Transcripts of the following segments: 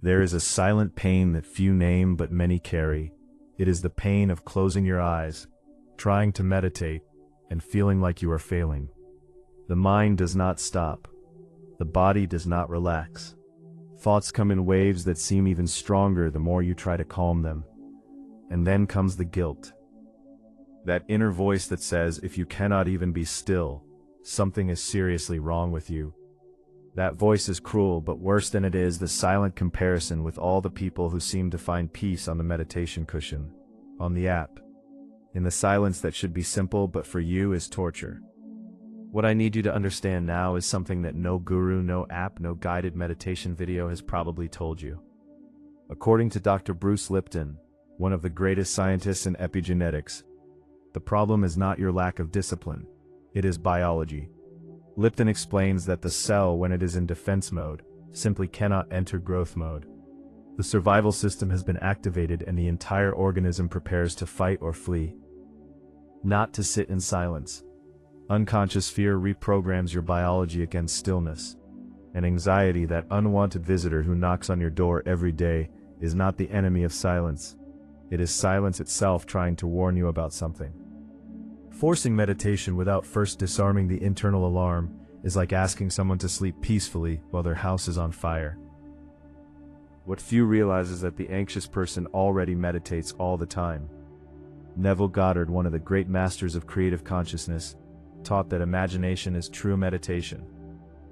There is a silent pain that few name but many carry. It is the pain of closing your eyes, trying to meditate, and feeling like you are failing. The mind does not stop. The body does not relax. Thoughts come in waves that seem even stronger the more you try to calm them. And then comes the guilt. That inner voice that says, if you cannot even be still, something is seriously wrong with you. That voice is cruel, but worse than it is the silent comparison with all the people who seem to find peace on the meditation cushion, on the app, in the silence that should be simple but for you is torture. What I need you to understand now is something that no guru, no app, no guided meditation video has probably told you. According to Dr. Bruce Lipton, one of the greatest scientists in epigenetics, the problem is not your lack of discipline, it is biology. Lipton explains that the cell, when it is in defense mode, simply cannot enter growth mode. The survival system has been activated and the entire organism prepares to fight or flee, not to sit in silence. Unconscious fear reprograms your biology against stillness. And anxiety, that unwanted visitor who knocks on your door every day, is not the enemy of silence. It is silence itself trying to warn you about something. Forcing meditation without first disarming the internal alarm is like asking someone to sleep peacefully while their house is on fire. What few realize is that the anxious person already meditates all the time. Neville Goddard, one of the great masters of creative consciousness, taught that imagination is true meditation,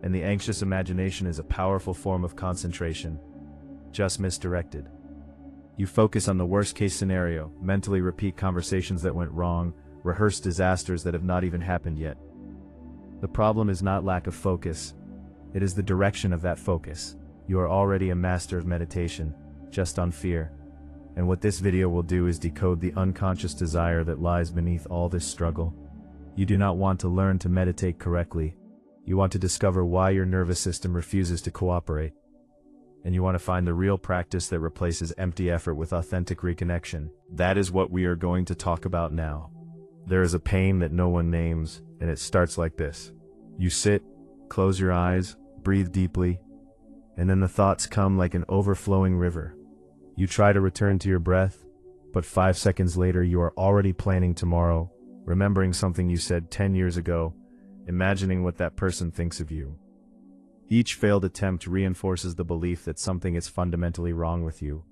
and the anxious imagination is a powerful form of concentration, just misdirected. You focus on the worst-case scenario, mentally repeat conversations that went wrong, rehearse disasters that have not even happened yet. The problem is not lack of focus, it is the direction of that focus. You are already a master of meditation, just on fear. And what this video will do is decode the unconscious desire that lies beneath all this struggle. You do not want to learn to meditate correctly. You want to discover why your nervous system refuses to cooperate. And you want to find the real practice that replaces empty effort with authentic reconnection. That is what we are going to talk about now. There is a pain that no one names, and it starts like this. You sit, close your eyes, breathe deeply, and then the thoughts come like an overflowing river. You try to return to your breath, but 5 seconds later you are already planning tomorrow, remembering something you said 10 years ago, imagining what that person thinks of you. Each failed attempt reinforces the belief that something is fundamentally wrong with you.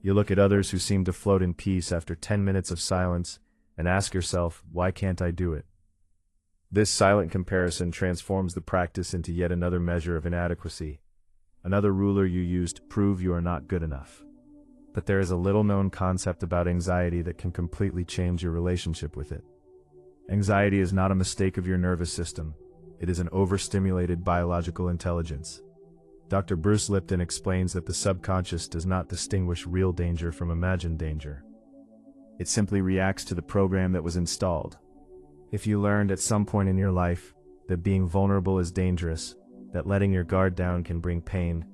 You look at others who seem to float in peace after 10 minutes of silence, and ask yourself, why can't I do it? This silent comparison transforms the practice into yet another measure of inadequacy, another ruler you use to prove you are not good enough. But there is a little-known concept about anxiety that can completely change your relationship with it. Anxiety is not a mistake of your nervous system, it is an overstimulated biological intelligence. Dr. Bruce Lipton explains that the subconscious does not distinguish real danger from imagined danger. It simply reacts to the program that was installed. If you learned at some point in your life that being vulnerable is dangerous, that letting your guard down can bring pain,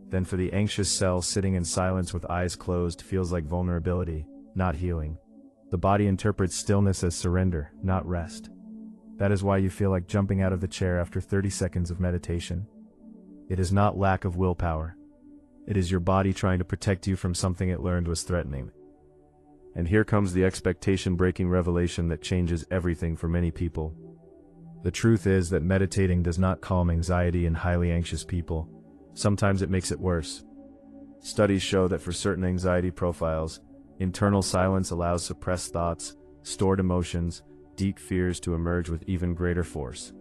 then for the anxious cell sitting in silence with eyes closed feels like vulnerability, not healing. The body interprets stillness as surrender, not rest. That is why you feel like jumping out of the chair after 30 seconds of meditation. It is not lack of willpower. It is your body trying to protect you from something it learned was threatening. And here comes the expectation-breaking revelation that changes everything for many people. The truth is that meditating does not calm anxiety in highly anxious people. Sometimes it makes it worse. Studies show that for certain anxiety profiles, internal silence allows suppressed thoughts, stored emotions, deep fears to emerge with even greater force.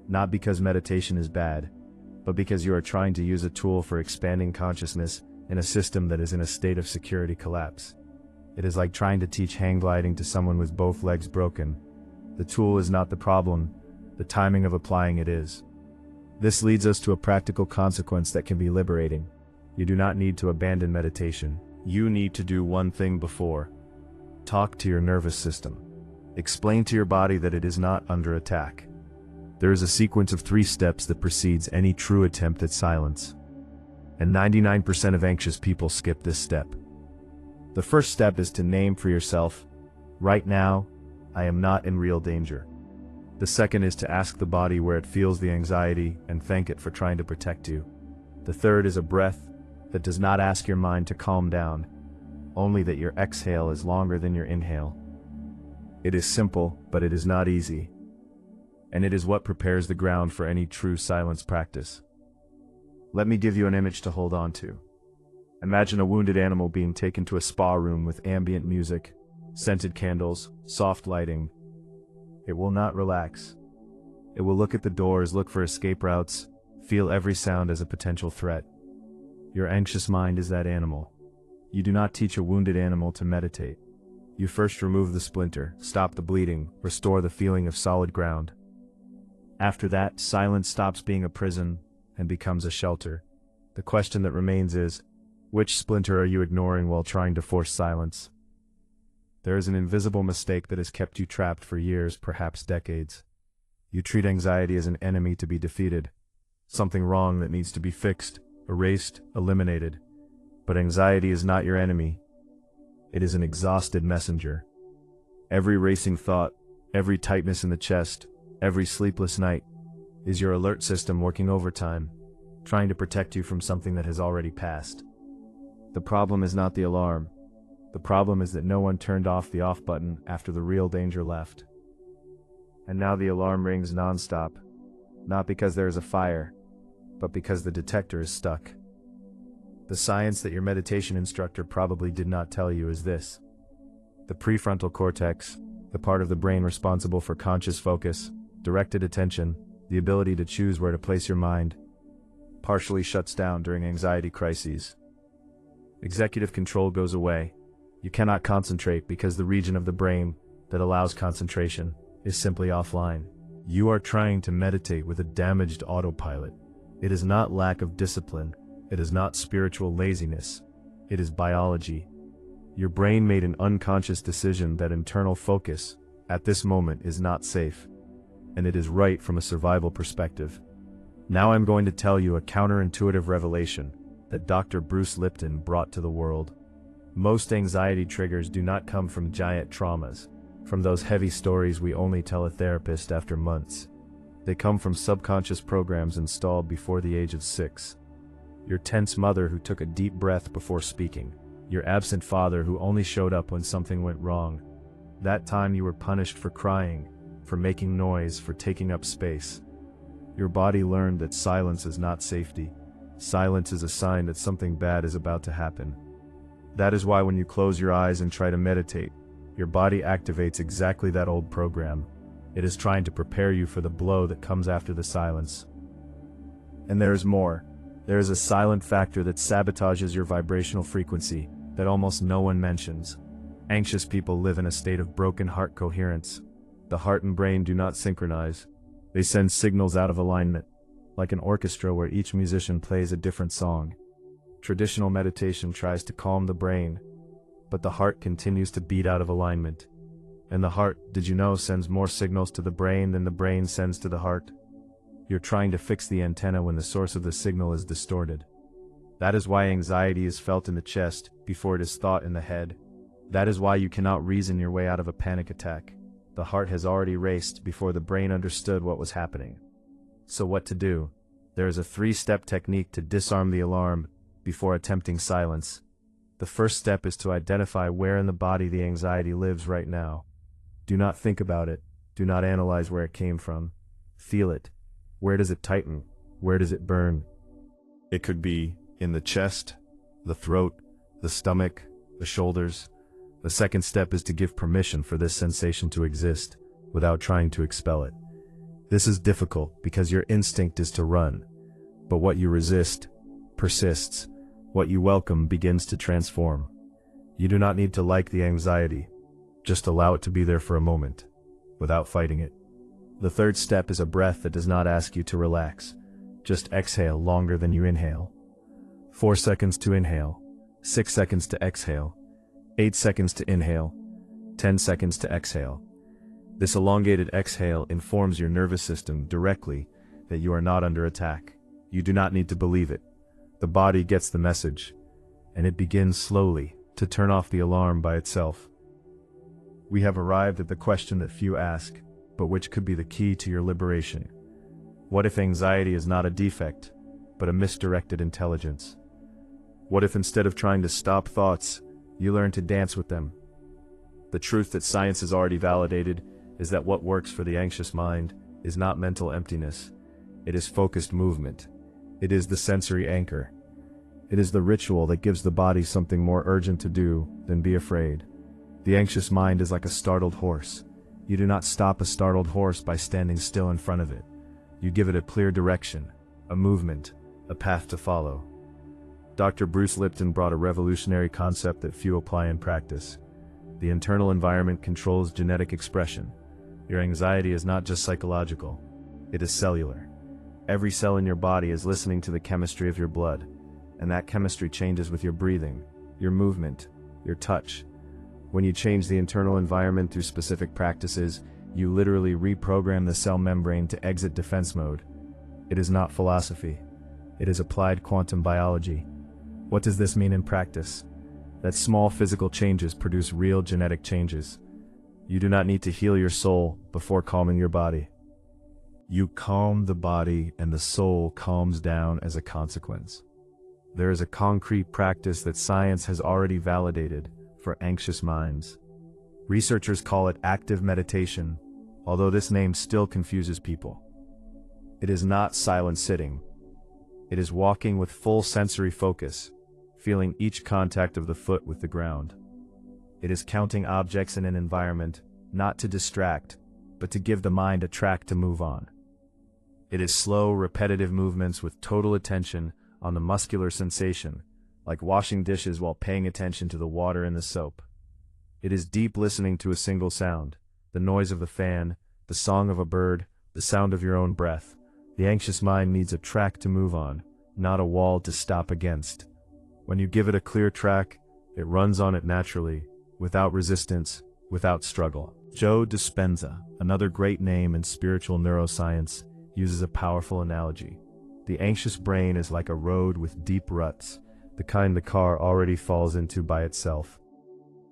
Not because meditation is bad, but because you are trying to use a tool for expanding consciousness in a system that is in a state of security collapse. It is like trying to teach hang gliding to someone with both legs broken. The tool is not the problem, the timing of applying it is. This leads us to a practical consequence that can be liberating. You do not need to abandon meditation. You need to do one thing before. Talk to your nervous system. Explain to your body that it is not under attack. There is a sequence of 3 steps that precedes any true attempt at silence. And 99% of anxious people skip this step. The first step is to name for yourself, right now, I am not in real danger. The second is to ask the body where it feels the anxiety and thank it for trying to protect you. The third is a breath, that does not ask your mind to calm down, only that your exhale is longer than your inhale. It is simple, but it is not easy. And it is what prepares the ground for any true silence practice. Let me give you an image to hold on to. Imagine a wounded animal being taken to a spa room with ambient music, scented candles, soft lighting. It will not relax. It will look at the doors, look for escape routes, feel every sound as a potential threat. Your anxious mind is that animal. You do not teach a wounded animal to meditate. You first remove the splinter, stop the bleeding, restore the feeling of solid ground. After that, silence stops being a prison and becomes a shelter. The question that remains is, which splinter are you ignoring while trying to force silence? There is an invisible mistake that has kept you trapped for years, perhaps decades. You treat anxiety as an enemy to be defeated, something wrong that needs to be fixed, erased, eliminated. But anxiety is not your enemy. It is an exhausted messenger. Every racing thought, every tightness in the chest, every sleepless night is your alert system working overtime, trying to protect you from something that has already passed. The problem is not the alarm. The problem is that no one turned off the off button after the real danger left. And now the alarm rings nonstop, not because there is a fire, but because the detector is stuck. The science that your meditation instructor probably did not tell you is this. The prefrontal cortex, the part of the brain responsible for conscious focus, directed attention, the ability to choose where to place your mind, partially shuts down during anxiety crises. Executive control goes away. You cannot concentrate because the region of the brain that allows concentration is simply offline. You are trying to meditate with a damaged autopilot. It is not lack of discipline. It is not spiritual laziness. It is biology. Your brain made an unconscious decision that internal focus, at this moment, is not safe. And it is right from a survival perspective. Now I'm going to tell you a counterintuitive revelation that Dr. Bruce Lipton brought to the world. Most anxiety triggers do not come from giant traumas, from those heavy stories we only tell a therapist after months. They come from subconscious programs installed before the age of 6. Your tense mother who took a deep breath before speaking. Your absent father who only showed up when something went wrong. That time you were punished for crying, for making noise, for taking up space. Your body learned that silence is not safety. Silence is a sign that something bad is about to happen. That is why when you close your eyes and try to meditate, your body activates exactly that old program. It is trying to prepare you for the blow that comes after the silence. And there is more. There is a silent factor that sabotages your vibrational frequency that almost no one mentions. Anxious people live in a state of broken heart coherence. The heart and brain do not synchronize. They send signals out of alignment, like an orchestra where each musician plays a different song. Traditional meditation tries to calm the brain, but the heart continues to beat out of alignment. And the heart, did you know, sends more signals to the brain than the brain sends to the heart? You're trying to fix the antenna when the source of the signal is distorted. That is why anxiety is felt in the chest before it is thought in the head. That is why you cannot reason your way out of a panic attack. The heart has already raced before the brain understood what was happening. So what to do? There is a 3-step technique to disarm the alarm before attempting silence. The first step is to identify where in the body the anxiety lives right now. Do not think about it. Do not analyze where it came from. Feel it. Where does it tighten? Where does it burn? It could be in the chest, the throat, the stomach, the shoulders. The second step is to give permission for this sensation to exist without trying to expel it. This is difficult because your instinct is to run, but what you resist persists. What you welcome begins to transform. You do not need to like the anxiety. Just allow it to be there for a moment, without fighting it. The third step is a breath that does not ask you to relax. Just exhale longer than you inhale. 4 seconds to inhale, 6 seconds to exhale, 8 seconds to inhale, 10 seconds to exhale. This elongated exhale informs your nervous system directly that you are not under attack. You do not need to believe it. The body gets the message, and it begins slowly to turn off the alarm by itself. We have arrived at the question that few ask, but which could be the key to your liberation. What if anxiety is not a defect, but a misdirected intelligence? What if instead of trying to stop thoughts, you learn to dance with them? The truth that science has already validated is that what works for the anxious mind is not mental emptiness. It is focused movement. It is the sensory anchor. It is the ritual that gives the body something more urgent to do than be afraid. The anxious mind is like a startled horse. You do not stop a startled horse by standing still in front of it. You give it a clear direction, a movement, a path to follow. Dr. Bruce Lipton brought a revolutionary concept that few apply in practice. The internal environment controls genetic expression. Your anxiety is not just psychological, it is cellular. Every cell in your body is listening to the chemistry of your blood, and that chemistry changes with your breathing, your movement, your touch. When you change the internal environment through specific practices, you literally reprogram the cell membrane to exit defense mode. It is not philosophy. It is applied quantum biology. What does this mean in practice? That small physical changes produce real genetic changes. You do not need to heal your soul before calming your body. You calm the body and the soul calms down as a consequence. There is a concrete practice that science has already validated for anxious minds. Researchers call it active meditation, although this name still confuses people. It is not silent sitting. It is walking with full sensory focus, feeling each contact of the foot with the ground. It is counting objects in an environment, not to distract, but to give the mind a track to move on. It is slow, repetitive movements with total attention on the muscular sensation, like washing dishes while paying attention to the water in the soap. It is deep listening to a single sound, the noise of the fan, the song of a bird, the sound of your own breath. The anxious mind needs a track to move on, not a wall to stop against. When you give it a clear track, it runs on it naturally, without resistance, without struggle. Joe Dispenza, another great name in spiritual neuroscience, uses a powerful analogy. The anxious brain is like a road with deep ruts, the kind the car already falls into by itself.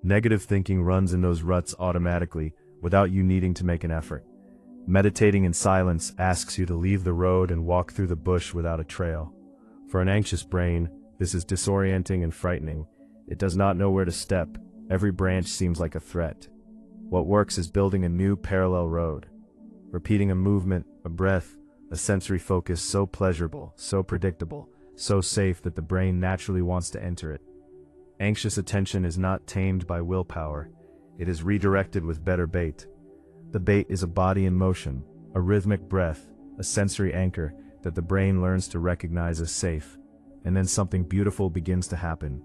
Negative thinking runs in those ruts automatically, without you needing to make an effort. Meditating in silence asks you to leave the road and walk through the bush without a trail. For an anxious brain, this is disorienting and frightening. It does not know where to step. Every branch seems like a threat. What works is building a new parallel road. Repeating a movement, a breath, a sensory focus so pleasurable, so predictable, so safe that the brain naturally wants to enter it. Anxious attention is not tamed by willpower. It is redirected with better bait. The bait is a body in motion, a rhythmic breath, a sensory anchor that the brain learns to recognize as safe. And then something beautiful begins to happen.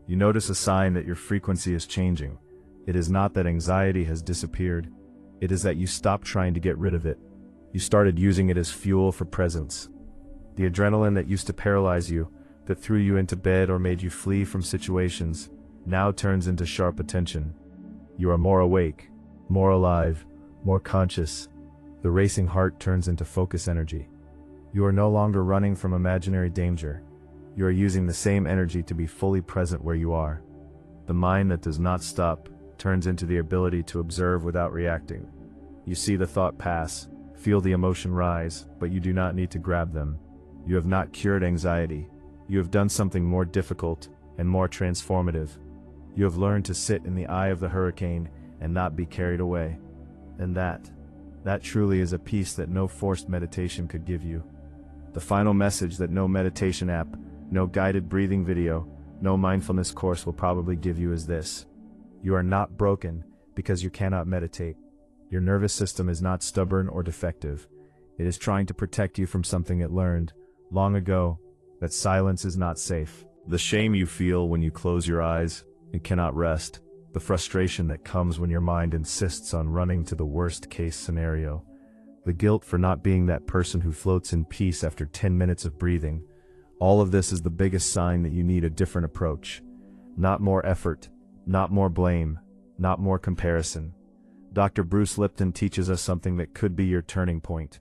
You notice a sign that your frequency is changing. It is not that anxiety has disappeared. It is that you stopped trying to get rid of it. You started using it as fuel for presence. The adrenaline that used to paralyze you, that threw you into bed or made you flee from situations, now turns into sharp attention. You are more awake, more alive, more conscious. The racing heart turns into focus energy. You are no longer running from imaginary danger. You are using the same energy to be fully present where you are. The mind that does not stop turns into the ability to observe without reacting. You see the thought pass, feel the emotion rise, but you do not need to grab them. You have not cured anxiety. You have done something more difficult and more transformative. You have learned to sit in the eye of the hurricane and not be carried away. And that truly is a peace that no forced meditation could give you. The final message that no meditation app, no guided breathing video, no mindfulness course will probably give you is this: you are not broken because you cannot meditate. Your nervous system is not stubborn or defective. It is trying to protect you from something it learned long ago, that silence is not safe. The shame you feel when you close your eyes and cannot rest, the frustration that comes when your mind insists on running to the worst case scenario, the guilt for not being that person who floats in peace after 10 minutes of breathing, all of this is the biggest sign that you need a different approach. Not more effort, not more blame, not more comparison. Dr. Bruce Lipton teaches us something that could be your turning point.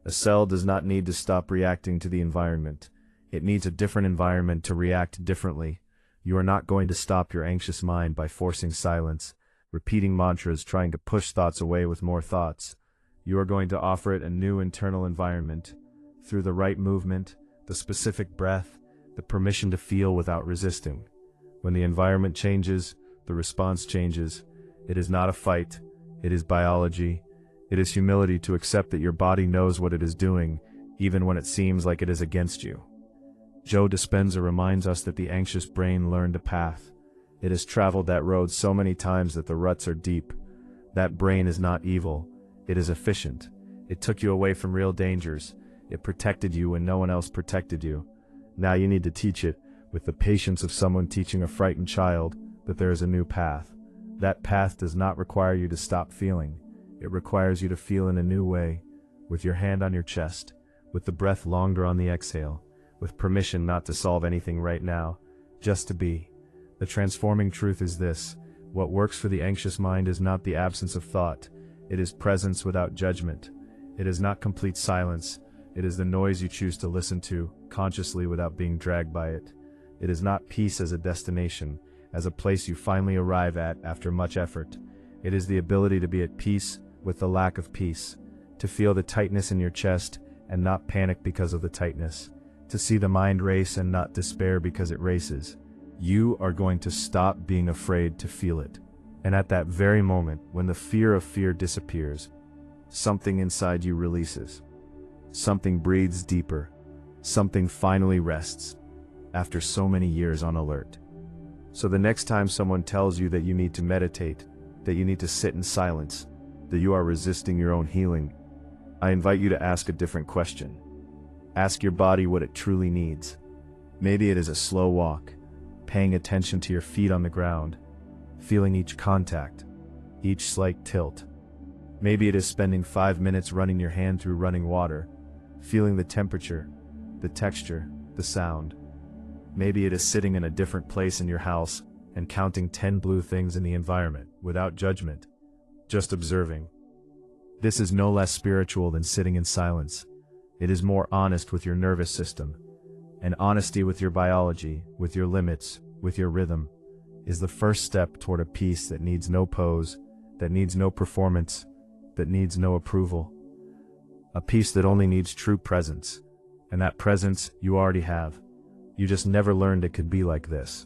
A cell does not need to stop reacting to the environment. It needs a different environment to react differently. You are not going to stop your anxious mind by forcing silence, repeating mantras, trying to push thoughts away with more thoughts. You are going to offer it a new internal environment. Through the right movement, the specific breath, the permission to feel without resisting. When the environment changes, the response changes. It is not a fight, it is biology. It is humility to accept that your body knows what it is doing, even when it seems like it is against you. Joe Dispenza reminds us that the anxious brain learned a path. It has traveled that road so many times that the ruts are deep. That brain is not evil, it is efficient. It took you away from real dangers. It protected you when no one else protected you. Now you need to teach it, with the patience of someone teaching a frightened child, that there is a new path. That path does not require you to stop feeling. It requires you to feel in a new way, with your hand on your chest, with the breath longer on the exhale, with permission not to solve anything right now, just to be. The transforming truth is this: what works for the anxious mind is not the absence of thought, it is presence without judgment. It is not complete silence, it is the noise you choose to listen to, consciously without being dragged by it. It is not peace as a destination, as a place you finally arrive at after much effort. It is the ability to be at peace with the lack of peace, to feel the tightness in your chest and not panic because of the tightness, to see the mind race and not despair because it races. You are going to stop being afraid to feel it. And at that very moment, when the fear of fear disappears, something inside you releases. Something breathes deeper. Something finally rests, after so many years on alert. So the next time someone tells you that you need to meditate, that you need to sit in silence, that you are resisting your own healing, I invite you to ask a different question. Ask your body what it truly needs. Maybe it is a slow walk, paying attention to your feet on the ground, feeling each contact, each slight tilt. Maybe it is spending 5 minutes running your hand through running water, feeling the temperature, the texture, the sound. Maybe it is sitting in a different place in your house and counting 10 blue things in the environment, without judgment, just observing. This is no less spiritual than sitting in silence. It is more honest with your nervous system. And honesty with your biology, with your limits, with your rhythm, is the first step toward a peace that needs no pose, that needs no performance, that needs no approval. A peace that only needs true presence. And that presence you already have. You just never learned it could be like this.